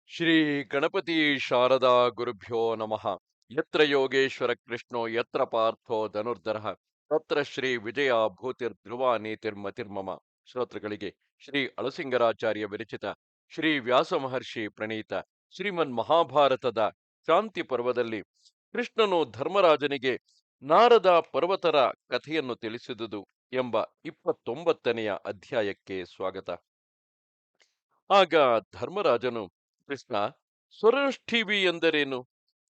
ಶ್ರೀ ಗಣಪತಿ ಶಾರದಾ ಗುರುಭ್ಯೋ ನಮಃ. ಯತ್ರ ಯೋಗೇಶ್ವರ ಕೃಷ್ಣೋ ಯತ್ರ ಪಾರ್ಥೋ ಧನುರ್ಧರಃ ತತ್ರ ಶ್ರೀ ವಿಜಯ ಭೂತಿರ್ ಧ್ರುವ ನೀತಿರ್ಮತಿರ್ಮಮ. ಶ್ರೋತೃಗಳಿಗೆ ಶ್ರೀ ಅಳಸಿಂಗರಾಚಾರ್ಯ ವಿರಚಿತ ಶ್ರೀ ವ್ಯಾಸ ಮಹರ್ಷಿ ಪ್ರಣೀತ ಶ್ರೀಮನ್ ಮಹಾಭಾರತದ ಶಾಂತಿ ಪರ್ವದಲ್ಲಿ ಕೃಷ್ಣನು ಧರ್ಮರಾಜನಿಗೆ ನಾರದ ಪರ್ವತರ ಕಥೆಯನ್ನು ತಿಳಿಸಿದುದು ಎಂಬ 29ನೆಯ ಅಧ್ಯಾಯಕ್ಕೆ ಸ್ವಾಗತ. ಆಗ ಧರ್ಮರಾಜನು, ಕೃಷ್ಣ, ಸ್ವರಷ್ಠೀವಿ ಎಂದರೇನು?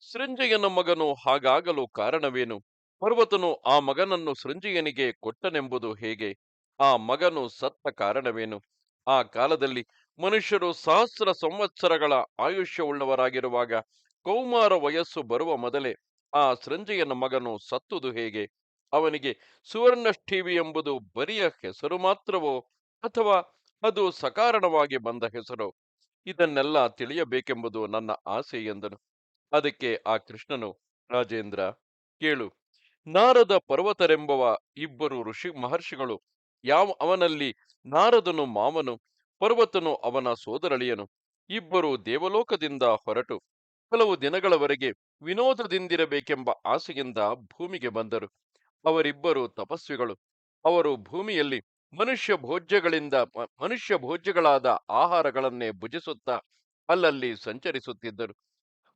ಸೃಂಜಯನ ಮಗನು ಹಾಗಾಗಲು ಕಾರಣವೇನು? ಪರ್ವತನು ಆ ಮಗನನ್ನು ಸೃಂಜಯನಿಗೆ ಕೊಟ್ಟನೆಂಬುದು ಹೇಗೆ? ಆ ಮಗನು ಸತ್ತ ಕಾರಣವೇನು? ಆ ಕಾಲದಲ್ಲಿ ಮನುಷ್ಯರು ಸಹಸ್ರ ಸಂವತ್ಸರಗಳ ಆಯುಷ್ಯವುಳ್ಳವರಾಗಿರುವಾಗ ಕೌಮಾರ ವಯಸ್ಸು ಬರುವ ಮೊದಲೇ ಆ ಸೃಂಜಯನ ಮಗನು ಸತ್ತುದು ಹೇಗೆ? ಅವನಿಗೆ ಸುವರ್ಣಷ್ಠೀವಿ ಎಂಬುದು ಬರಿಯ ಹೆಸರು ಮಾತ್ರವೋ, ಅಥವಾ ಅದು ಸಕಾರಣವಾಗಿ ಬಂದ ಹೆಸರು? ಇದನ್ನೆಲ್ಲ ತಿಳಿಯಬೇಕೆಂಬುದು ನನ್ನ ಆಸೆ ಎಂದನು. ಅದಕ್ಕೆ ಆ ಕೃಷ್ಣನು, ರಾಜೇಂದ್ರ, ಕೇಳು. ನಾರದ ಪರ್ವತರೆಂಬವ ಇಬ್ಬರು ಮಹರ್ಷಿಗಳು. ಅವನಲ್ಲಿ ನಾರದನು ಮಾವನು, ಪರ್ವತನು ಅವನ ಸೋದರಳಿಯನು. ಇಬ್ಬರು ದೇವಲೋಕದಿಂದ ಹೊರಟು ಕೆಲವು ದಿನಗಳವರೆಗೆ ವಿನೋದದಿಂದಿರಬೇಕೆಂಬ ಆಸೆಯಿಂದ ಭೂಮಿಗೆ ಬಂದರು. ಅವರಿಬ್ಬರು ತಪಸ್ವಿಗಳು. ಅವರು ಭೂಮಿಯಲ್ಲಿ ಮನುಷ್ಯ ಭೋಜ್ಯಗಳಾದ ಆಹಾರಗಳನ್ನೇ ಭುಜಿಸುತ್ತಾ ಅಲ್ಲಲ್ಲಿ ಸಂಚರಿಸುತ್ತಿದ್ದರು.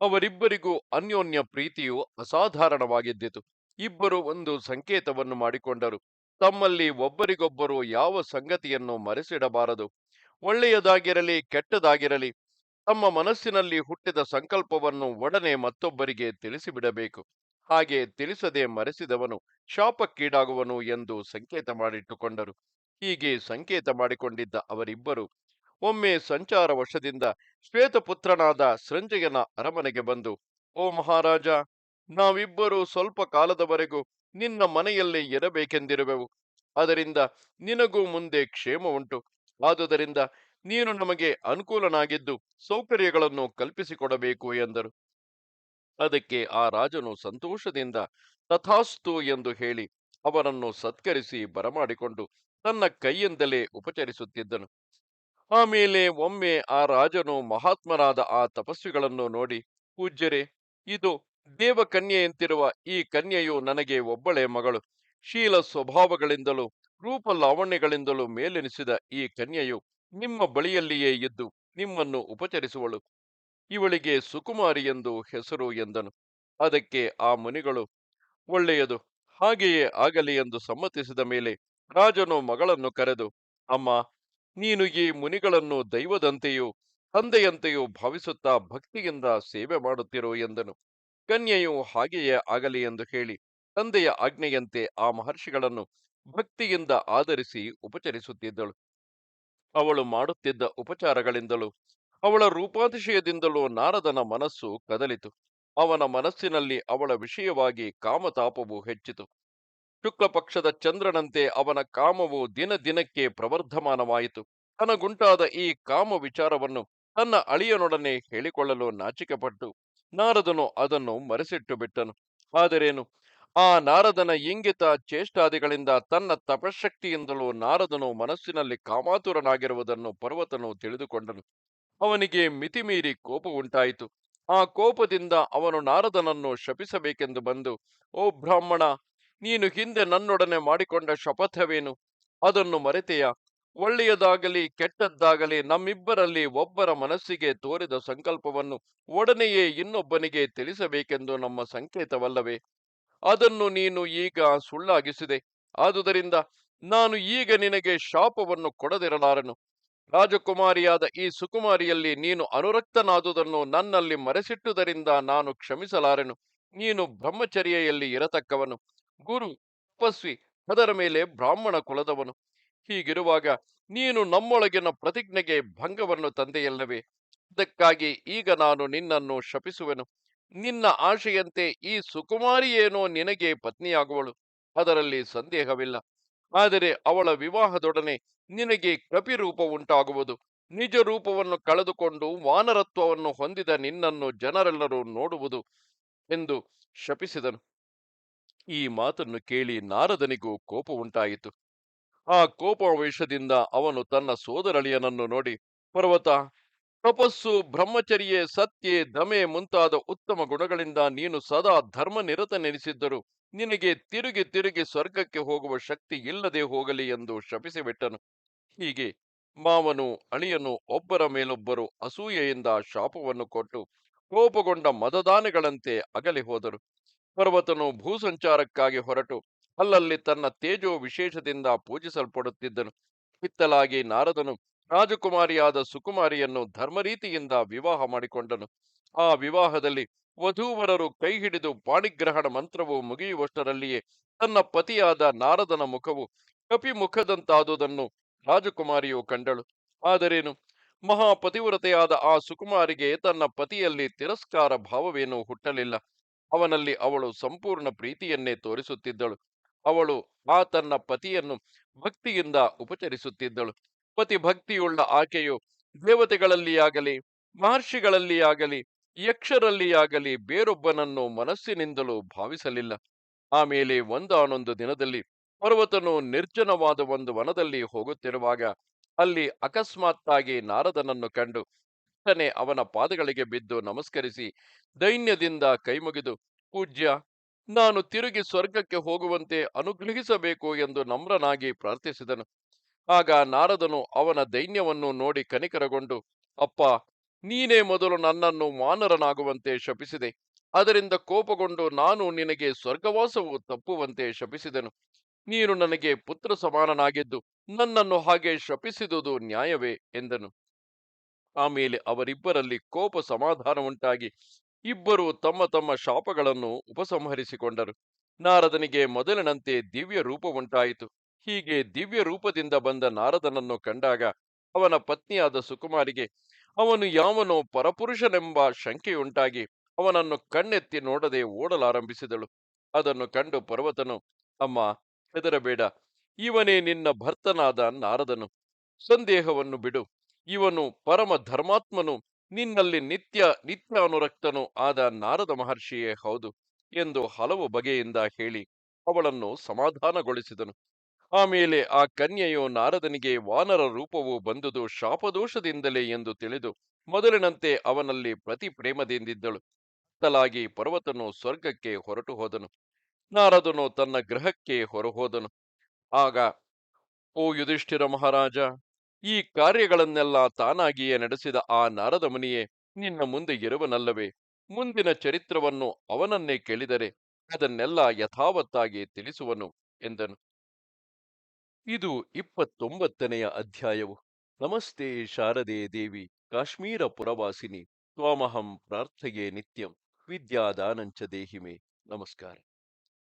ಅವರಿಬ್ಬರಿಗೂ ಅನ್ಯೋನ್ಯ ಪ್ರೀತಿಯು ಅಸಾಧಾರಣವಾಗಿದ್ದಿತು. ಇಬ್ಬರು ಒಂದು ಸಂಕೇತವನ್ನು ಮಾಡಿಕೊಂಡರು. ತಮ್ಮಲ್ಲಿ ಒಬ್ಬರಿಗೊಬ್ಬರು ಯಾವ ಸಂಗತಿಯನ್ನು ಮರೆಸಿಡಬಾರದು. ಒಳ್ಳೆಯದಾಗಿರಲಿ ಕೆಟ್ಟದಾಗಿರಲಿ, ತಮ್ಮ ಮನಸ್ಸಿನಲ್ಲಿ ಹುಟ್ಟಿದ ಸಂಕಲ್ಪವನ್ನು ಒಡನೆ ಮತ್ತೊಬ್ಬರಿಗೆ ತಿಳಿಸಿಬಿಡಬೇಕು. ಹಾಗೆ ತಿಳಿಸದೆ ಮರೆಸಿದವನು ಶಾಪಕ್ಕೀಡಾಗುವನು ಎಂದು ಸಂಕೇತ ಮಾಡಿಟ್ಟುಕೊಂಡರು. ಹೀಗೆ ಸಂಕೇತ ಮಾಡಿಕೊಂಡಿದ್ದ ಅವರಿಬ್ಬರು ಒಮ್ಮೆ ಸಂಚಾರ ವಶದಿಂದ ಶ್ವೇತಪುತ್ರನಾದ ಸೃಂಜಯನ ಅರಮನೆಗೆ ಬಂದು, ಓ ಮಹಾರಾಜ, ನಾವಿಬ್ಬರು ಸ್ವಲ್ಪ ಕಾಲದವರೆಗೂ ನಿನ್ನ ಮನೆಯಲ್ಲೇ ಇರಬೇಕೆಂದಿರುವೆವು. ಅದರಿಂದ ನಿನಗೂ ಮುಂದೆ ಕ್ಷೇಮ ಉಂಟು. ಆದುದರಿಂದ ನೀನು ನಮಗೆ ಅನುಕೂಲನಾಗಿದ್ದು ಸೌಕರ್ಯಗಳನ್ನು ಕಲ್ಪಿಸಿಕೊಡಬೇಕು ಎಂದರು. ಅದಕ್ಕೆ ಆ ರಾಜನು ಸಂತೋಷದಿಂದ ತಥಾಸ್ತು ಎಂದು ಹೇಳಿ ಅವರನ್ನು ಸತ್ಕರಿಸಿ ಬರಮಾಡಿಕೊಂಡು ತನ್ನ ಕೈಯಿಂದಲೇ ಉಪಚರಿಸುತ್ತಿದ್ದನು. ಆಮೇಲೆ ಒಮ್ಮೆ ಆ ರಾಜನು ಮಹಾತ್ಮರಾದ ಆ ತಪಸ್ವಿಗಳನ್ನು ನೋಡಿ, ಪೂಜ್ಯರೇ, ಇದು ದೇವಕನ್ಯೆಯಂತಿರುವ ಈ ಕನ್ಯೆಯು ನನಗೆ ಒಬ್ಬಳೇ ಮಗಳು. ಶೀಲ ಸ್ವಭಾವಗಳಿಂದಲೂ ರೂಪ ಲಾವಣ್ಯಗಳಿಂದಲೂ ಮೇಲೆನಿಸಿದ ಈ ಕನ್ಯೆಯು ನಿಮ್ಮ ಬಳಿಯಲ್ಲಿಯೇ ಇದ್ದು ನಿಮ್ಮನ್ನು ಉಪಚರಿಸುವಳು. ಇವಳಿಗೆ ಸುಕುಮಾರಿ ಎಂದು ಹೆಸರು ಎಂದನು. ಅದಕ್ಕೆ ಆ ಮುನಿಗಳು, ಒಳ್ಳೆಯದು, ಹಾಗೆಯೇ ಆಗಲಿ ಎಂದು ಸಮ್ಮತಿಸಿದ ಮೇಲೆ ರಾಜನು ಮಗಳನ್ನು ಕರೆದು, ಅಮ್ಮ, ನೀನು ಈ ಮುನಿಗಳನ್ನು ದೈವದಂತೆಯೂ ತಂದೆಯಂತೆಯೂ ಭಾವಿಸುತ್ತಾ ಭಕ್ತಿಯಿಂದ ಸೇವೆ ಮಾಡುತ್ತಿರು ಎಂದನು. ಕನ್ಯೆಯು ಹಾಗೆಯೇ ಆಗಲಿ ಎಂದು ಹೇಳಿ ತಂದೆಯ ಆಜ್ಞೆಯಂತೆ ಆ ಮಹರ್ಷಿಗಳನ್ನು ಭಕ್ತಿಯಿಂದ ಆದರಿಸಿ ಉಪಚರಿಸುತ್ತಿದ್ದಳು. ಅವಳು ಮಾಡುತ್ತಿದ್ದ ಉಪಚಾರಗಳಿಂದಲೂ ಅವಳ ರೂಪಾತಿಶಯದಿಂದಲೂ ನಾರದನ ಮನಸ್ಸು ಕದಲಿತು. ಅವನ ಮನಸ್ಸಿನಲ್ಲಿ ಅವಳ ವಿಷಯವಾಗಿ ಕಾಮತಾಪವು ಹೆಚ್ಚಿತು. ಶುಕ್ಲ ಪಕ್ಷದ ಚಂದ್ರನಂತೆ ಅವನ ಕಾಮವು ದಿನ ದಿನಕ್ಕೆ ಪ್ರವರ್ಧಮಾನವಾಯಿತು. ತನಗುಂಟಾದ ಈ ಕಾಮ ವಿಚಾರವನ್ನು ತನ್ನ ಅಳಿಯನೊಡನೆ ಹೇಳಿಕೊಳ್ಳಲು ನಾಚಿಕೆಪಟ್ಟು ನಾರದನು ಅದನ್ನು ಮರೆಸಿಟ್ಟು ಬಿಟ್ಟನು. ಆದರೇನು, ಆ ನಾರದನ ಇಂಗಿತ ಚೇಷ್ಟಾದಿಗಳಿಂದ ತನ್ನ ತಪಶಕ್ತಿಯಿಂದಲೂ ನಾರದನು ಮನಸ್ಸಿನಲ್ಲಿ ಕಾಮಾತುರನಾಗಿರುವುದನ್ನು ಪರ್ವತನು ತಿಳಿದುಕೊಂಡನು. ಅವನಿಗೆ ಮಿತಿಮೀರಿ ಕೋಪ ಉಂಟಾಯಿತು. ಆ ಕೋಪದಿಂದ ಅವನು ನಾರದನನ್ನು ಶಪಿಸಬೇಕೆಂದು ಬಂದು, ಓ ಬ್ರಾಹ್ಮಣ, ನೀನು ಹಿಂದೆ ನನ್ನೊಡನೆ ಮಾಡಿಕೊಂಡ ಶಪಥವೇನು? ಅದನ್ನು ಮರೆತೆಯಾ? ಒಳ್ಳೆಯದಾಗಲಿ ಕೆಟ್ಟದ್ದಾಗಲಿ ನಮ್ಮಿಬ್ಬರಲ್ಲಿ ಒಬ್ಬರ ಮನಸ್ಸಿಗೆ ತೋರಿದ ಸಂಕಲ್ಪವನ್ನು ಒಡನೆಯೇ ಇನ್ನೊಬ್ಬನಿಗೆ ತಿಳಿಸಬೇಕೆಂದು ನಮ್ಮ ಸಂಕೇತವಲ್ಲವೇ? ಅದನ್ನು ನೀನು ಈಗ ಸುಳ್ಳಾಗಿಸಿದೆ. ಆದುದರಿಂದ ನಾನು ಈಗ ನಿನಗೆ ಶಾಪವನ್ನು ಕೊಡದಿರಲಾರನು. ರಾಜಕುಮಾರಿಯಾದ ಈ ಸುಕುಮಾರಿಯಲ್ಲಿ ನೀನು ಅನುರಕ್ತನಾದುದನ್ನು ನನ್ನಲ್ಲಿ ಮರೆಸಿಟ್ಟುದರಿಂದ ನಾನು ಕ್ಷಮಿಸಲಾರೆನು. ನೀನು ಬ್ರಹ್ಮಚರ್ಯೆಯಲ್ಲಿ ಇರತಕ್ಕವನು, ಗುರು, ತಪಸ್ವಿ, ಅದರ ಮೇಲೆ ಬ್ರಾಹ್ಮಣ ಕುಲದವನು. ಹೀಗಿರುವಾಗ ನೀನು ನಮ್ಮೊಳಗಿನ ಪ್ರತಿಜ್ಞೆಗೆ ಭಂಗವನ್ನು ತಂದೆಯಲ್ಲವೇ? ಅದಕ್ಕಾಗಿ ಈಗ ನಾನು ನಿನ್ನನ್ನು ಶಪಿಸುವೆನು. ನಿನ್ನ ಆಶೆಯಂತೆ ಈ ಸುಕುಮಾರಿಯೇನೋ ನಿನಗೆ ಪತ್ನಿಯಾಗುವಳು, ಅದರಲ್ಲಿ ಸಂದೇಹವಿಲ್ಲ. ಆದರೆ ಅವಳ ವಿವಾಹದೊಡನೆ ನಿನಗೆ ಕಪಿರೂಪ ಉಂಟಾಗುವುದು. ನಿಜ ರೂಪವನ್ನು ಕಳೆದುಕೊಂಡು ವಾನರತ್ವವನ್ನು ಹೊಂದಿದ ನಿನ್ನನ್ನು ಜನರೆಲ್ಲರೂ ನೋಡುವುದು ಎಂದು ಶಪಿಸಿದನು. ಈ ಮಾತನ್ನು ಕೇಳಿ ನಾರದನಿಗೂ ಕೋಪ ಉಂಟಾಯಿತು. ಆ ಕೋಪಾವೇಶದಿಂದ ಅವನು ತನ್ನ ಸೋದರಳಿಯನನ್ನು ನೋಡಿ, ಪರ್ವತ, ತಪಸ್ಸು, ಬ್ರಹ್ಮಚರ್ಯೆ, ಸತ್ಯೆ, ದಮೆ ಮುಂತಾದ ಉತ್ತಮ ಗುಣಗಳಿಂದ ನೀನು ಸದಾ ಧರ್ಮನಿರತನೆನಿಸಿದ್ದರೂ ನಿನಗೆ ತಿರುಗಿ ತಿರುಗಿ ಸ್ವರ್ಗಕ್ಕೆ ಹೋಗುವ ಶಕ್ತಿ ಇಲ್ಲದೆ ಹೋಗಲಿ ಎಂದು ಶಪಿಸಿಬಿಟ್ಟನು. ಹೀಗೆ ಮಾವನು ಅಳಿಯನು ಒಬ್ಬರ ಮೇಲೊಬ್ಬರು ಅಸೂಯೆಯಿಂದ ಶಾಪವನ್ನು ಕೊಟ್ಟು ಕೋಪಗೊಂಡ ಮದದಾನೆಗಳಂತೆ ಅಗಲಿ ಹೋದರು. ಪರ್ವತನು ಭೂಸಂಚಾರಕ್ಕಾಗಿ ಹೊರಟು ಅಲ್ಲಲ್ಲಿ ತನ್ನ ತೇಜೋ ವಿಶೇಷದಿಂದ ಪೂಜಿಸಲ್ಪಡುತ್ತಿದ್ದನು. ಹಿತ್ತಲಾಗಿ ನಾರದನು ರಾಜಕುಮಾರಿಯಾದ ಸುಕುಮಾರಿಯನ್ನು ಧರ್ಮರೀತಿಯಿಂದ ವಿವಾಹ ಮಾಡಿಕೊಂಡನು. ಆ ವಿವಾಹದಲ್ಲಿ ವಧೂವರರು ಕೈ ಹಿಡಿದು ಪಾಣಿಗ್ರಹಣ ಮಂತ್ರವು ಮುಗಿಯುವಷ್ಟರಲ್ಲಿಯೇ ತನ್ನ ಪತಿಯಾದ ನಾರದನ ಮುಖವು ಕಪಿಮುಖದಂತಾದುದನ್ನು ರಾಜಕುಮಾರಿಯು ಕಂಡಳು. ಆದರೇನು, ಮಹಾಪತಿವ್ರತೆಯಾದ ಆ ಸುಕುಮಾರಿಗೆ ತನ್ನ ಪತಿಯಲ್ಲಿ ತಿರಸ್ಕಾರ ಭಾವವೇನೂ ಹುಟ್ಟಲಿಲ್ಲ. ಅವನಲ್ಲಿ ಅವಳು ಸಂಪೂರ್ಣ ಪ್ರೀತಿಯನ್ನೇ ತೋರಿಸುತ್ತಿದ್ದಳು. ಅವಳು ಆ ತನ್ನ ಪತಿಯನ್ನು ಭಕ್ತಿಯಿಂದ ಉಪಚರಿಸುತ್ತಿದ್ದಳು. ಪತಿ ಭಕ್ತಿಯುಳ್ಳ ಆಕೆಯು ದೇವತೆಗಳಲ್ಲಿಯಾಗಲಿ ಮಹರ್ಷಿಗಳಲ್ಲಿಯಾಗಲಿ ಯಕ್ಷರಲ್ಲಿಯಾಗಲಿ ಬೇರೊಬ್ಬನನ್ನು ಮನಸ್ಸಿನಿಂದಲೂ ಭಾವಿಸಲಿಲ್ಲ. ಆಮೇಲೆ ಒಂದಾನೊಂದು ದಿನದಲ್ಲಿ ಪರ್ವತನು ನಿರ್ಜನವಾದ ಒಂದು ವನದಲ್ಲಿ ಹೋಗುತ್ತಿರುವಾಗ ಅಲ್ಲಿ ಅಕಸ್ಮಾತ್ತಾಗಿ ನಾರದನನ್ನು ಕಂಡು ತನೆ ಅವನ ಪಾದಗಳಿಗೆ ಬಿದ್ದು ನಮಸ್ಕರಿಸಿ ದೈನ್ಯದಿಂದ ಕೈಮುಗಿದು, ಪೂಜ್ಯ, ನಾನು ತಿರುಗಿ ಸ್ವರ್ಗಕ್ಕೆ ಹೋಗುವಂತೆ ಅನುಗ್ರಹಿಸಬೇಕು ಎಂದು ನಮ್ರನಾಗಿ ಪ್ರಾರ್ಥಿಸಿದನು. ಆಗ ನಾರದನು ಅವನ ದೈನ್ಯವನ್ನು ನೋಡಿ ಕನಿಕರಗೊಂಡು, ಅಪ್ಪ, ನೀನೇ ಮೊದಲು ನನ್ನನ್ನು ವಾನರನಾಗುವಂತೆ ಶಪಿಸಿದೆ. ಅದರಿಂದ ಕೋಪಗೊಂಡು ನಾನು ನಿನಗೆ ಸ್ವರ್ಗವಾಸವು ತಪ್ಪುವಂತೆ ಶಪಿಸಿದೆನು. ನೀನು ನನಗೆ ಪುತ್ರ ಸಮಾನನಾಗಿದ್ದು ನನ್ನನ್ನು ಹಾಗೆ ಶಪಿಸಿದುದು ನ್ಯಾಯವೇ ಎಂದನು. ಆಮೇಲೆ ಅವರಿಬ್ಬರಲ್ಲಿ ಕೋಪ ಸಮಾಧಾನ ಉಂಟಾಗಿ ಇಬ್ಬರು ತಮ್ಮ ತಮ್ಮ ಶಾಪಗಳನ್ನು ಉಪಸಂಹರಿಸಿಕೊಂಡರು. ನಾರದನಿಗೆ ಮೊದಲಿನಂತೆ ದಿವ್ಯ ರೂಪ ಉಂಟಾಯಿತು. ಹೀಗೆ ದಿವ್ಯ ರೂಪದಿಂದ ಬಂದ ನಾರದನನ್ನು ಕಂಡಾಗ ಅವನ ಪತ್ನಿಯಾದ ಸುಕುಮಾರಿಗೆ ಅವನು ಯಾವನೋ ಪರಪುರುಷನೆಂಬ ಶಂಕೆಯುಂಟಾಗಿ ಅವನನ್ನು ಕಣ್ಣೆತ್ತಿ ನೋಡದೆ ಓಡಲಾರಂಭಿಸಿದಳು. ಅದನ್ನು ಕಂಡು ಪರ್ವತನು, ಅಮ್ಮ, ಹೆದರಬೇಡ, ಇವನೇ ನಿನ್ನ ಭರ್ತನಾದ ನಾರದನು. ಸಂದೇಹವನ್ನು ಬಿಡು, ಇವನು ಪರಮ ಧರ್ಮಾತ್ಮನು, ನಿನ್ನಲ್ಲಿ ನಿತ್ಯಾನುರಕ್ತನೂ ಆದ ನಾರದ ಮಹರ್ಷಿಯೇ ಹೌದು ಎಂದು ಹಲವು ಬಗೆಯಿಂದ ಹೇಳಿ ಅವಳನ್ನು ಸಮಾಧಾನಗೊಳಿಸಿದನು. ಆಮೇಲೆ ಆ ಕನ್ಯೆಯು ನಾರದನಿಗೆ ವಾನರ ರೂಪವು ಬಂದುದು ಶಾಪದೋಷದಿಂದಲೇ ಎಂದು ತಿಳಿದು ಮೊದಲಿನಂತೆ ಅವನಲ್ಲಿ ಪ್ರತಿ ಪ್ರೇಮದಿಂದಿದ್ದಳು. ತಲಾಗಿ ಪರ್ವತನು ಸ್ವರ್ಗಕ್ಕೆ ಹೊರಟು ಹೋದನು. ನಾರದನು ತನ್ನ ಗೃಹಕ್ಕೆ ಹೊರಹೋದನು. ಆಗ, ಓ ಯುಧಿಷ್ಠಿರ ಮಹಾರಾಜ, ಈ ಕಾರ್ಯಗಳನ್ನೆಲ್ಲ ತಾನಾಗಿಯೇ ನಡೆಸಿದ ಆ ನಾರದ ಮುನಿಯೇ ನಿನ್ನ ಮುಂದೆ ಇರುವನಲ್ಲವೇ? ಮುಂದಿನ ಚರಿತ್ರವನ್ನು ಅವನನ್ನೇ ಕೇಳಿದರೆ ಅದನ್ನೆಲ್ಲ ಯಥಾವತ್ತಾಗಿ ತಿಳಿಸುವನು ಎಂದನು. ಇದು 29ನೆಯ ಅಧ್ಯಾಯವು. ನಮಸ್ತೆ ಶಾರದೆ ದೇವಿ, ಕಾಶ್ಮೀರ ಪುರವಾಸಿನಿ, ತ್ವಾಮಹಂ ಪ್ರಾರ್ಥಯೇ ನಿತ್ಯಂ, ವಿದ್ಯಾದಾನಂಚ ದೇಹಿಮೆ. ನಮಸ್ಕಾರ.